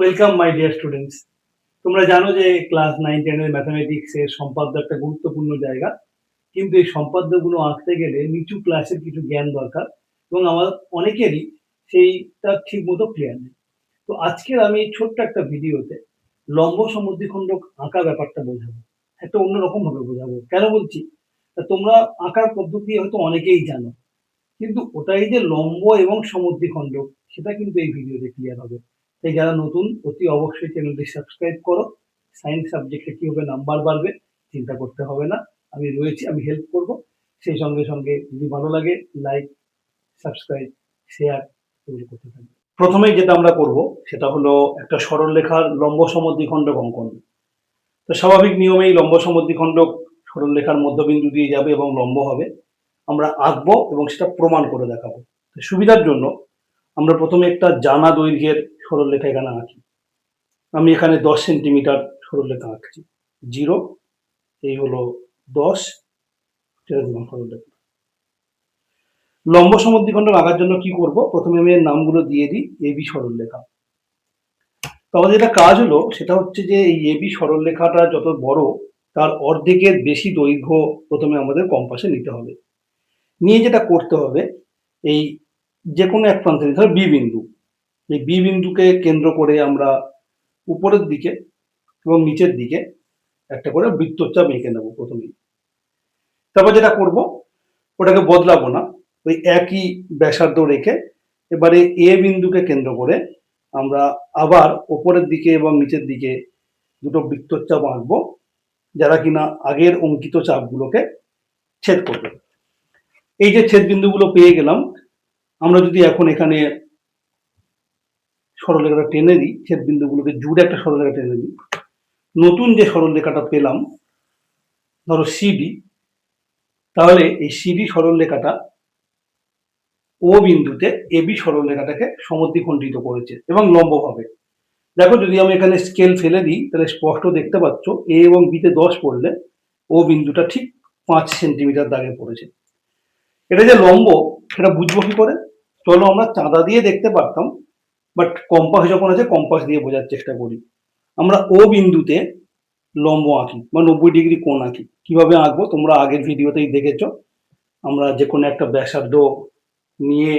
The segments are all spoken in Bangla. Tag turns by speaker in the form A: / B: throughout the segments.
A: Welcome my dear students. তোমরা জানো যে ক্লাস 9-10 এর ম্যাথামেটিক্স এর সম্পাদ্য একটা গুরুত্বপূর্ণ জায়গা। কিন্তু এই সম্পাদ্যগুলো আঁকতে গেলে নিচু ক্লাসের কিছু জ্ঞান দরকার এবং আমার অনেকেরই সেইটা ঠিকমতো ক্লিয়ার নেই। তো আজকের আমি এই ছোট্ট একটা ভিডিওতে লম্ব সমদ্বিখণ্ডক আঁকা ব্যাপারটা বোঝাবো। একটা অন্যরকম ভাবে বোঝাবো। কেন বলছি? তোমরা আঁকার পদ্ধতি হয়তো অনেকেই জানো। কিন্তু ওটাই যে লম্ব এবং সমদ্বিখণ্ডক সেটা কিন্তু এই ভিডিওতে ক্লিয়ার হবে। তাই যারা নতুন অতি অবশ্যই চ্যানেলটি সাবস্ক্রাইব করো। সায়েন্স সাবজেক্টে কিভাবে নাম্বার বাড়বে চিন্তা করতে হবে না, আমি রয়েছি, আমি হেল্প করব। সেই সঙ্গে সঙ্গে যদি ভালো লাগে লাইক, সাবস্ক্রাইব, শেয়ার এগুলো করতে থাকবে। প্রথমেই যেটা আমরা করব সেটা হলো একটা সরলরেখার লম্ব সমদ্বিখণ্ডক অঙ্কন। তো স্বাভাবিক নিয়মেই লম্ব সমদ্বিখণ্ডক সরলরেখার মধ্যবিন্দু দিয়ে যাবে এবং লম্ব হবে। আমরা আঁকবো এবং সেটা প্রমাণ করে দেখাবো। সুবিধার জন্য আমরা প্রথমে একটা জানা দৈর্ঘ্যের সরলরেখা এখানে আঁকি। আমি এখানে 10 সেন্টিমিটার সরলরেখা আঁকছি। 0, এই হলো 10, ছেড়ে দিলাম সরলরেখা। লম্ব সমদ্বিখণ্ডক আঁকার জন্য কি করব? প্রথমে আমি এর নামগুলো দিয়ে দিই। এবি সরলরেখা। তো আমাদের যেটা কাজ হলো সেটা হচ্ছে যে এই এবি সরলরেখাটা যত বড় তার অর্ধেকের বেশি দৈর্ঘ্য প্রথমে আমাদের কম্পাসে নিতে হবে। নিয়ে যেটা করতে হবে, এই যে কোনো এক প্রান্তে ধর বি বিন্দু, এই বি বিন্দুকে কেন্দ্র করে আমরা উপরের দিকে এবং নিচের দিকে একটা করে বৃত্তচাপ এঁকে নেব প্রথমেই। তারপর যেটা করব, ওটাকে বদলাবো না, ওই একই ব্যাসার্ধ রেখে এবারে এ বিন্দুকে কেন্দ্র করে আমরা আবার উপরের দিকে এবং নিচের দিকে দুটো বৃত্তচাপ আঁকবো, যারা কিনা আগের অঙ্কিত চাপগুলোকে ছেদ করবে। এই যে ছেদ বিন্দুগুলো পেয়ে গেলাম, আমরা যদি এখন এখানে সরলরেখাটা টেনে দিই, ছেদ বিন্দুগুলোকে জুড়ে একটা সরলরেখা টেনে দিই, নতুন যে সরলরেখাটা পেলাম ধরো সিডি, তাহলে এই সিডি সরলরেখাটা ও বিন্দুতে এবি সরলরেখাটাকে সমদ্বিখণ্ডিত করেছে এবং লম্বভাবে। দেখো যদি আমি এখানে স্কেল ফেলে দিই তাহলে স্পষ্ট দেখতে পাচ্ছ এ এবং বিতে 10 পড়লে ও বিন্দুটা ঠিক 5 সেন্টিমিটার দাগে পড়েছে। এটা যে লম্ব সেটা বুঝবো কি করে? চলো আমরা চাঁদা দিয়ে দেখতে পারতাম, বাট কম্পাস যখন আছে কম্পাস দিয়ে বোঝার চেষ্টা করি। আমরা ও বিন্দুতে লম্ব আঁকি বা 90 ডিগ্রি কোণ আঁকি। কিভাবে আঁকবো তোমরা আগের ভিডিওতেই দেখেছো। আমরা যে কোনো একটা ব্যাসার্ধ নিয়ে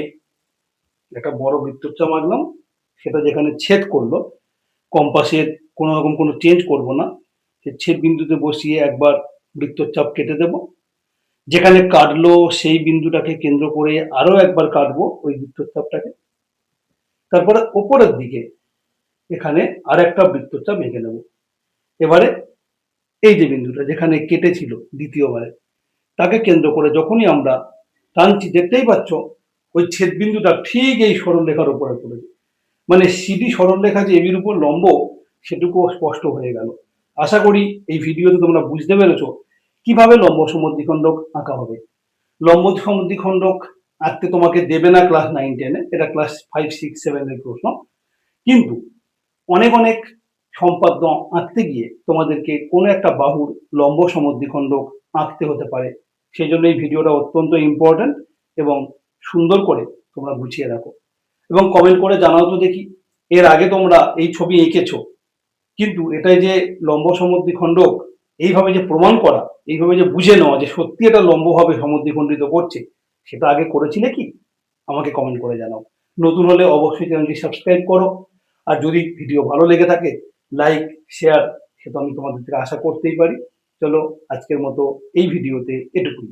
A: একটা বড় বৃত্তচাপ আঁকলাম, সেটা যেখানে ছেদ করলো কম্পাসের কোনো রকম কোনো চেঞ্জ করব না, সেই ছেদ বিন্দুতে বসিয়ে একবার বৃত্তচাপ কেটে দেব, যেখানে কাটলো সেই বিন্দুটাকে কেন্দ্র করে আরো একবার কাটবো ওই বৃত্তচাপটাকে, তারপরে ওপরের দিকে এখানে আর একটা বৃত্তচাপ এঁকে নেব। এবারে এই যে বিন্দুটা যেখানে কেটেছিল দ্বিতীয়বারে, তাকে কেন্দ্র করে যখনই আমরা টানছি দেখতেই পাচ্ছ ওই ছেদ বিন্দুটা ঠিক এই সরলরেখার উপরে পড়েছে। মানে সিডি সরলরেখা যে এবির উপর লম্ব সেটুকু স্পষ্ট হয়ে গেল। আশা করি এই ভিডিওতে তোমরা বুঝতে পেরেছো কিভাবে লম্ব সমদ্বিখণ্ডক আঁকা হবে। লম্ব সমদ্বিখণ্ডক আঁকতে তোমাকে দেবে না ক্লাস 9-10-এ, এটা ক্লাস 5-6-7 এর প্রশ্ন। কিন্তু অনেক অনেক সম্পাদ্য আঁকতে গিয়ে তোমাদেরকে কোনো একটা বাহুর লম্ব সমদ্বিখণ্ডক আঁকতে হতে পারে। সেই জন্য এই ভিডিওটা অত্যন্ত ইম্পর্টেন্ট এবং সুন্দর করে তোমরা গুছিয়ে রাখো এবং কমেন্ট করে জানাও তো দেখি এর আগে তোমরা এই ছবি এঁকেছো, কিন্তু এটাই যে লম্ব সমদ্বিখণ্ডক এইভাবে যে প্রমাণ করা, এইভাবে যে বুঝে নেওয়া যে সত্যি এটা লম্বভাবে সমদ্বিখণ্ডিত করছে, সেটা আগে করেছিলে কি? আমাকে কমেন্ট করে জানাও। নতুন হলে অবশ্যই চ্যানেলটি সাবস্ক্রাইব করো, আর যদি ভিডিও ভালো লেগে থাকে লাইক, শেয়ার, সেটা আমি তোমাদের থেকে আশা করতেই পারি। চলো আজকের মতো এই ভিডিওতে এটুকুই।